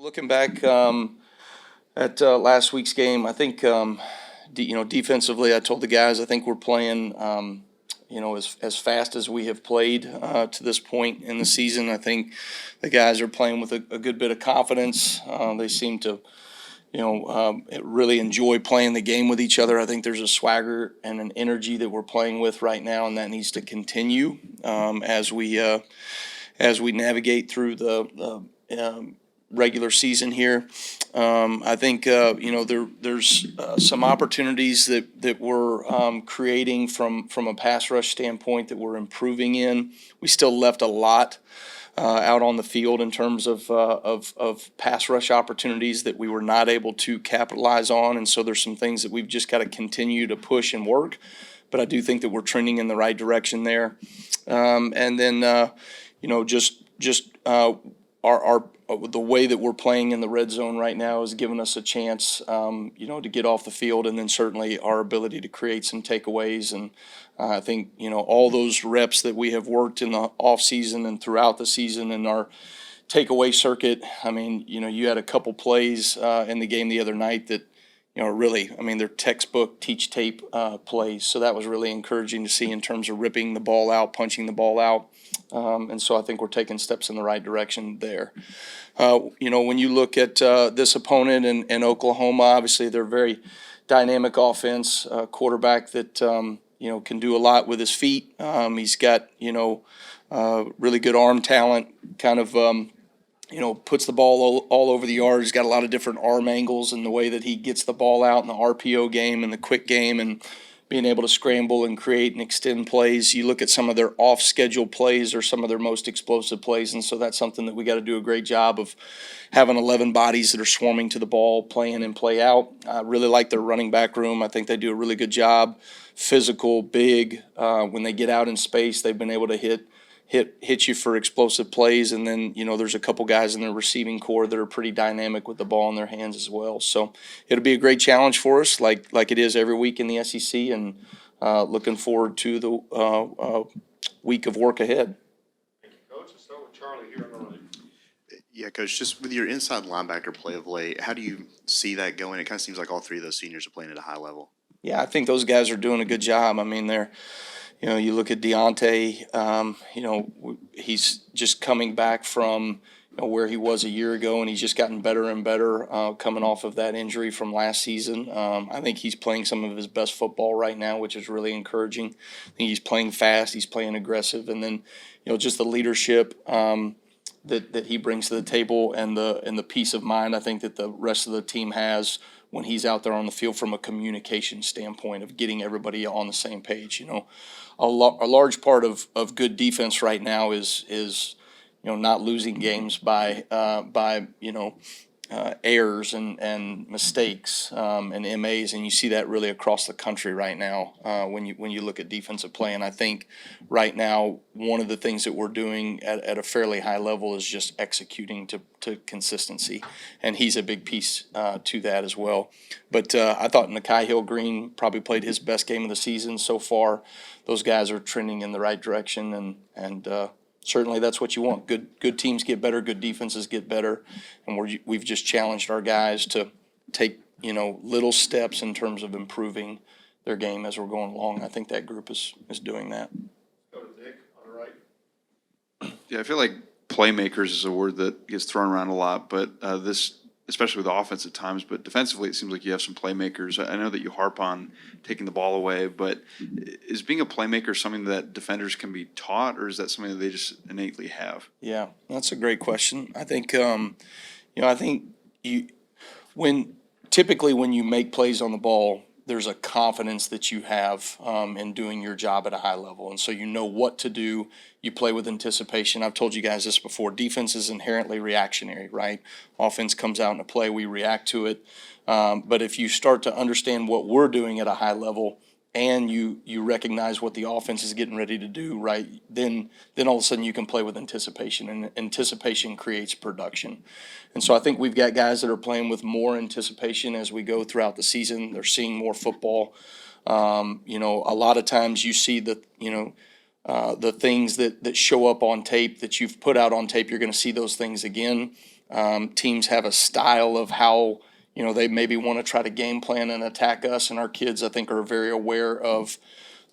Looking back at last week's game, I think defensively, I told the guys I think we're playing as fast as we have played to this point in the season. I think the guys are playing with a good bit of confidence. They seem to really enjoy playing the game with each other. I think there's a swagger and an energy that we're playing with right now, and that needs to continue as we navigate through the regular season here. I think there's some opportunities that we're creating from a pass rush standpoint that we're improving in. We still left a lot out on the field in terms of pass rush opportunities that we were not able to capitalize on, and so there's some things that we've just got to continue to push and work. But I do think that we're trending in the right direction there. And then the way that we're playing in the red zone right now has given us a chance, to get off the field, and then certainly our ability to create some takeaways. And I think, all those reps that we have worked in the off season and throughout the season in our takeaway circuit. I mean, you had a couple plays in the game the other night that, they're textbook teach tape plays. So that was really encouraging to see in terms of ripping the ball out, punching the ball out. And so I think we're taking steps in the right direction there. When you look at this opponent in Oklahoma, obviously they're a very dynamic offense, quarterback that, can do a lot with his feet. He's got, really good arm talent, kind of, puts the ball all over the yard. He's got a lot of different arm angles and the way that he gets the ball out in the RPO game and the quick game and being able to scramble and create and extend plays. You look at some of their off-schedule plays or some of their most explosive plays, and so that's something that we got to do a great job of having 11 bodies that are swarming to the ball, play in and play out. I really like their running back room. I think they do a really good job. Physical, big. When they get out in space, they've been able to hit you for explosive plays, and then there's a couple guys in their receiving core that are pretty dynamic with the ball in their hands as well. So it'll be a great challenge for us, like it is every week in the SEC, and looking forward to the week of work ahead. Thank you, Coach. Let's start with Charlie here on the right. Yeah, Coach, just with your inside linebacker play of late, how do you see that going? It kind of seems like all three of those seniors are playing at a high level. Yeah, I think those guys are doing a good job. I mean, they're you look at Deontay, he's just coming back from where he was a year ago, and he's just gotten better and better coming off of that injury from last season. I think he's playing some of his best football right now, which is really encouraging. I think he's playing fast, he's playing aggressive, and then just the leadership that he brings to the table and the peace of mind I think that the rest of the team has when he's out there on the field from a communication standpoint of getting everybody on the same page. A large part of good defense right now is not losing games by errors and mistakes and MAs, and you see that really across the country right now when you look at defensive play. And I think right now one of the things that we're doing at a fairly high level is just executing to consistency, and he's a big piece to that as well. But I thought Nikai Hill-Green probably played his best game of the season so far. Those guys are trending in the right direction, and certainly that's what you want. Good teams get better, good defenses get better, and we've just challenged our guys to take little steps in terms of improving their game as we're going along. I think that group is doing that. Go to Nick on the right. Yeah, I feel like playmakers is a word that gets thrown around a lot, but this, especially with offense at times, but defensively it seems like you have some playmakers. I know that you harp on taking the ball away, but is being a playmaker something that defenders can be taught, or is that something that they just innately have? Yeah, that's a great question. I think typically when you make plays on the ball, there's a confidence that you have in doing your job at a high level. And so you know what to do. You play with anticipation. I've told you guys this before. Defense is inherently reactionary, right? Offense comes out in a play, we react to it. But if you start to understand what we're doing at a high level and you recognize what the offense is getting ready to do, right, then all of a sudden you can play with anticipation, and anticipation creates production. And so I think we've got guys that are playing with more anticipation as we go throughout the season. They're seeing more football. A lot of times you see the things that show up on tape that you've put out on tape, you're going to see those things again. Teams have a style of how, they maybe want to try to game plan and attack us, and our kids, I think, are very aware of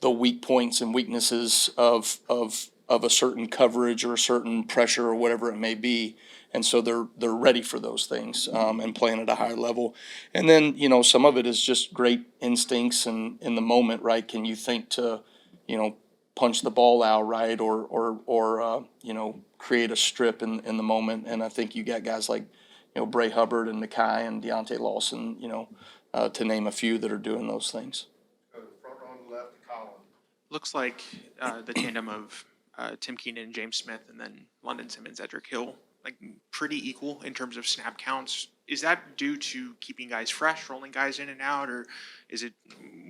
the weak points and weaknesses of a certain coverage or a certain pressure or whatever it may be. And so they're ready for those things, and playing at a higher level. And then, some of it is just great instincts and in the moment, right? Can you think to, punch the ball out, right? Or create a strip in the moment. And I think you got guys like, Bray Hubbard and Nikai and Deontay Lawson, to name a few that are doing those things. Go to the front row on the left, Colin. Looks like the tandem of Tim Keenan and James Smith, and then London Simmons, Edric Hill, like pretty equal in terms of snap counts. Is that due to keeping guys fresh, rolling guys in and out, or is it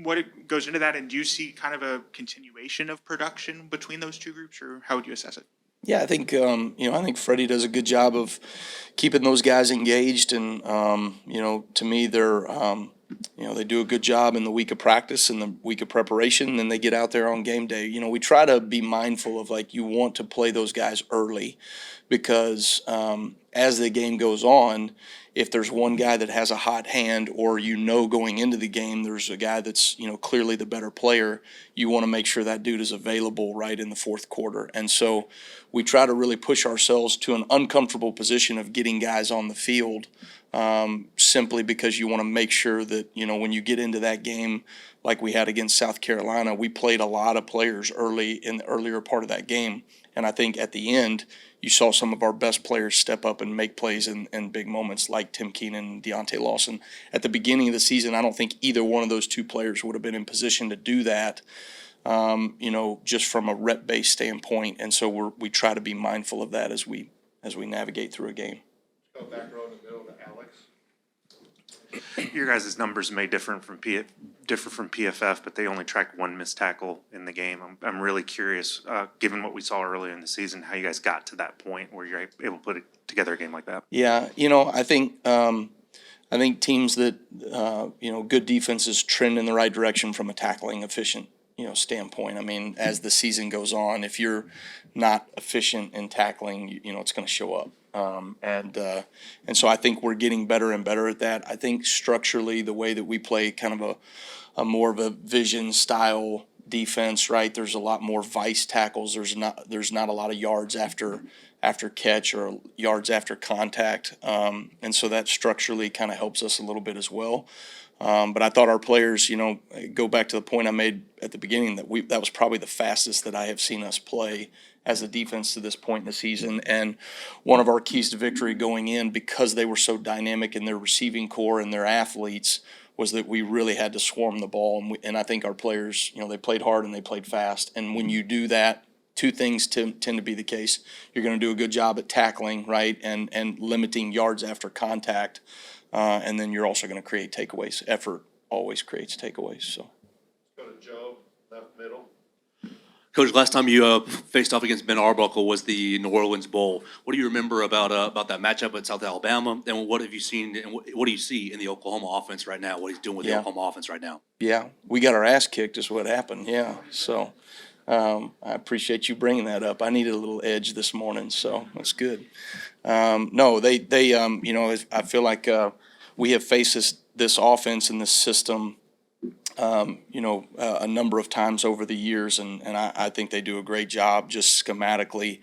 what it goes into that? And do you see kind of a continuation of production between those two groups, or how would you assess it? Yeah, I think I think Freddie does a good job of keeping those guys engaged, and to me, they're they do a good job in the week of practice and the week of preparation, and then they get out there on game day. We try to be mindful of, like, you want to play those guys early, because as the game goes on, if there's one guy that has a hot hand, or going into the game there's a guy that's clearly the better player, you want to make sure that dude is available right in the fourth quarter. And so we try to really push ourselves to an uncomfortable position of getting guys on the field, simply because you want to make sure that when you get into that game like we had against South Carolina, we played a lot of players early in the earlier part of that game. And I think at the end, you saw some of our best players step up and make plays in big moments, like Tim Keenan and Deontay Lawson. At the beginning of the season, I don't think either one of those two players would have been in position to do that, just from a rep-based standpoint. And so we try to be mindful of that as we navigate through a game. Go back row in the middle to Alex. Your guys' numbers may differ from PFF, but they only track one missed tackle in the game. I'm really curious, given what we saw earlier in the season, how you guys got to that point where you're able to put together a game like that. Yeah, I think teams that good defenses trend in the right direction from a tackling efficient standpoint. I mean, as the season goes on, if you're not efficient in tackling, it's going to show up. And so I think we're getting better and better at that. I think structurally, the way that we play kind of a more of a vision style defense, right? There's a lot more vice tackles. There's not a lot of yards after catch or yards after contact. And so that structurally kind of helps us a little bit as well. But I thought our players, go back to the point I made at the beginning, that was probably the fastest that I have seen us play as a defense to this point in the season. And one of our keys to victory going in, because they were so dynamic in their receiving core and their athletes, was that we really had to swarm the ball. And I think our players, they played hard and they played fast. And when you do that, two things tend to be the case. You're going to do a good job at tackling, right, and limiting yards after contact. And then you're also going to create takeaways. Effort always creates takeaways. So. Go to Joe, left middle. Coach, last time you faced off against Ben Arbuckle was the New Orleans Bowl. What do you remember about that matchup at South Alabama? And what have you seen? And what do you see in the Oklahoma offense right now? What he's doing with the Oklahoma offense right now? Yeah, we got our ass kicked is what happened. Yeah, so I appreciate you bringing that up. I needed a little edge this morning, so that's good. No, they I feel like we have faced this offense and this system a number of times over the years, and I think they do a great job just schematically.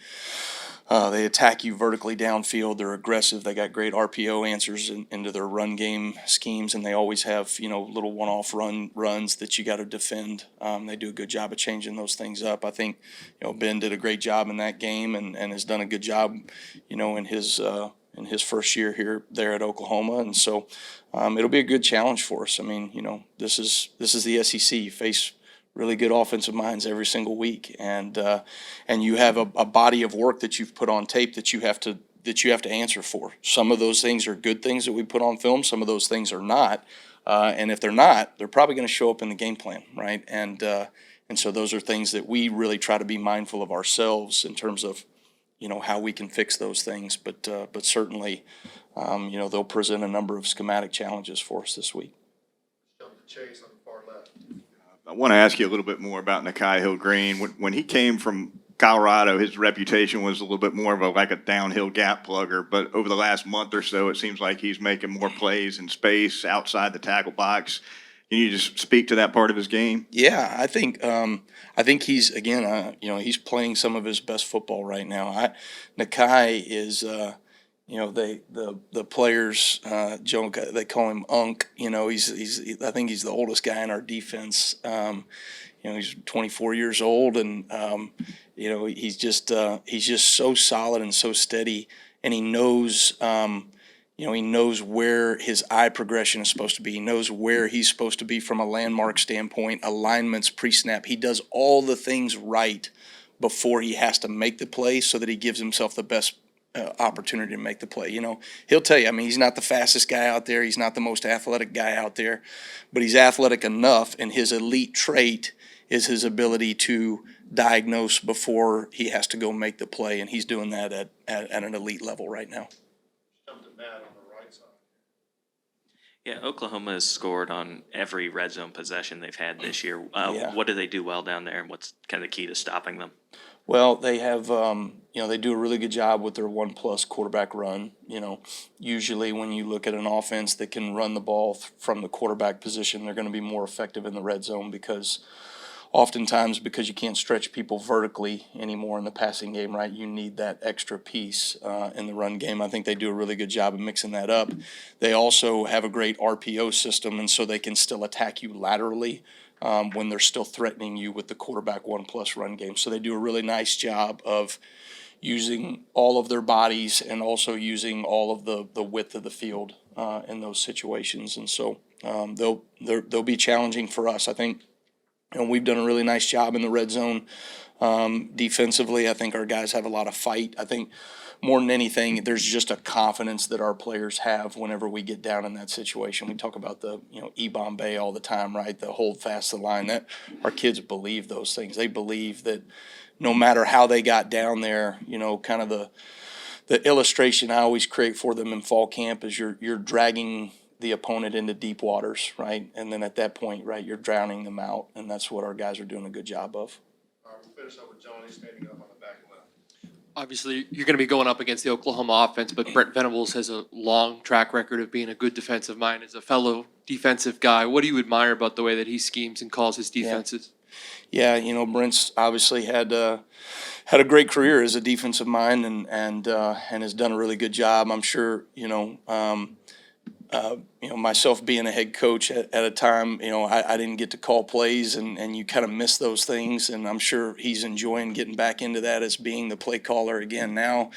They attack you vertically downfield. They're aggressive. They got great RPO answers into their run game schemes, and they always have little one-off runs that you got to defend. They do a good job of changing those things up. I think Ben did a great job in that game and has done a good job in his first year there at Oklahoma, and so it'll be a good challenge for us. I mean, this is the SEC. You face really good offensive minds every single week, and you have a body of work that you've put on tape that you have to answer for. Some of those things are good things that we put on film. Some of those things are not, and if they're not, they're probably going to show up in the game plan, right? And so those are things that we really try to be mindful of ourselves in terms of how we can fix those things. But certainly, they'll present a number of schematic challenges for us this week. Jump to Chase on the far left. I want to ask you a little bit more about Nikai Hill-Green. When he came from Colorado, his reputation was a little bit more of like a downhill gap plugger, but over the last month or so, it seems like he's making more plays in space outside the tackle box. Can you just speak to that part of his game? Yeah, I think he's again, he's playing some of his best football right now. Nikai is, the players joke, they call him Unk. I think he's the oldest guy in our defense. He's 24 years old, and he's just so solid and so steady, and he knows. He knows where his eye progression is supposed to be. He knows where he's supposed to be from a landmark standpoint, alignments, pre-snap. He does all the things right before he has to make the play so that he gives himself the best opportunity to make the play. He'll tell you, I mean, he's not the fastest guy out there. He's not the most athletic guy out there, but he's athletic enough, and his elite trait is his ability to diagnose before he has to go make the play, and he's doing that at an elite level right now. Jump to Matt on the right side. Yeah, Oklahoma has scored on every red zone possession they've had this year. Yeah. What do they do well down there, and what's kind of the key to stopping them? Well, they have, they do a really good job with their 1+ quarterback run. Usually when you look at an offense that can run the ball from the quarterback position, they're going to be more effective in the red zone because you can't stretch people vertically anymore in the passing game, right? You need that extra piece in the run game. I think they do a really good job of mixing that up. They also have a great RPO system, and so they can still attack you laterally when they're still threatening you with the quarterback 1+ run game. So they do a really nice job of using all of their bodies and also using all of the width of the field in those situations. And so they'll be challenging for us, I think. And we've done a really nice job in the red zone defensively. I think our guys have a lot of fight. I think more than anything, there's just a confidence that our players have whenever we get down in that situation. We talk about the E-Bombay all the time, right? The hold fast the line. That our kids believe those things. They believe that no matter how they got down there, kind of the illustration I always create for them in fall camp is you're dragging the opponent into deep waters, right? And then at that point, right, you're drowning them out, and that's what our guys are doing a good job of. All right, we'll finish up with Johnny standing up on the back left. Obviously, you're going to be going up against the Oklahoma offense, but Brent Venables has a long track record of being a good defensive mind. As a fellow defensive guy, what do you admire about the way that he schemes and calls his defenses? Yeah, Brent's obviously had a great career as a defensive mind and has done a really good job. I'm sure, myself being a head coach at a time, I didn't get to call plays and you kind of miss those things. And I'm sure he's enjoying getting back into that as being the play caller again. Now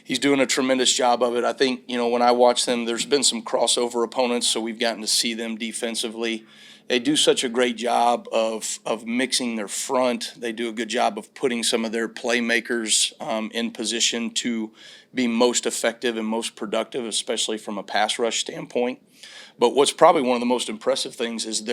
he's doing a tremendous job of it. I think, when I watch them, there's been some crossover opponents, so we've gotten to see them defensively. They do such a great job of mixing their front. They do a good job of putting some of their playmakers in position to be most effective and most productive, especially from a pass rush standpoint. But what's probably one of the most impressive things is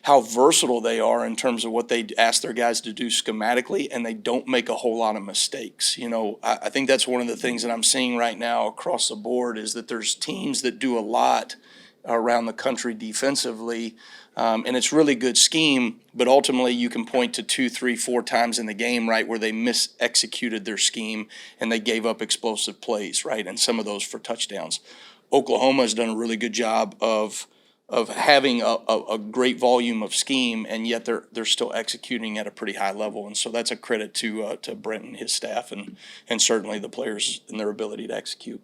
how versatile they are in terms of what they ask their guys to do schematically, and they don't make a whole lot of mistakes. I think that's one of the things that I'm seeing right now across the board is that there's teams that do a lot around the country defensively, and it's really good scheme, but ultimately you can point to 2, 3, 4 times in the game, right, where they mis-executed their scheme and they gave up explosive plays, right, and some of those for touchdowns. Oklahoma has done a really good job of having a great volume of scheme, and yet they're still executing at a pretty high level, and so that's a credit to Brent and his staff and certainly the players and their ability to execute.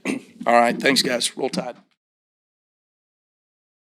All right, thanks guys. Roll Tide.